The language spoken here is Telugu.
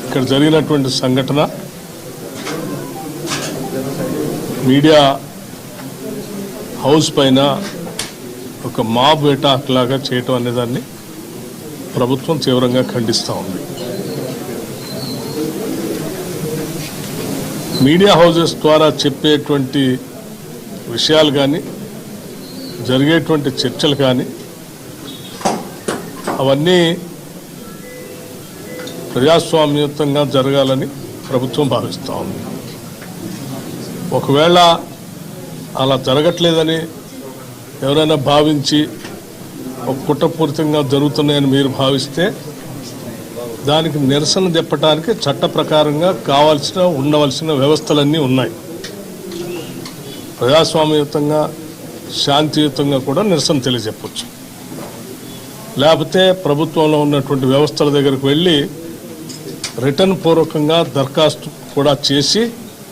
ఇక్కడ జరిగినటువంటి సంఘటన మీడియా హౌస్ పైన ఒక మాబ్ అటాక్ లాగా చేయటం అనేదాన్ని ప్రభుత్వం తీవ్రంగా ఖండిస్తూ ఉంది. మీడియా హౌసెస్ ద్వారా చెప్పేటువంటి విషయాలు కానీ జరిగేటువంటి చర్చలు కానీ అవన్నీ ప్రజాస్వామ్యయుతంగా జరగాలని ప్రభుత్వం భావిస్తూ ఉంది. ఒకవేళ అలా జరగట్లేదని ఎవరైనా భావించి ఒక కుట్రపూరితంగా జరుగుతున్నాయని మీరు భావిస్తే దానికి నిరసన చెప్పడానికి చట్ట ప్రకారంగా ఉండవలసిన వ్యవస్థలన్నీ ఉన్నాయి. ప్రజాస్వామ్యయుతంగా శాంతియుతంగా కూడా నిరసన తెలియజెప్పచ్చు. లేకపోతే ప్రభుత్వంలో ఉన్నటువంటి వ్యవస్థల దగ్గరకు వెళ్ళి రిటర్న్ పూర్వకంగా దరఖాస్తు కూడా చేసి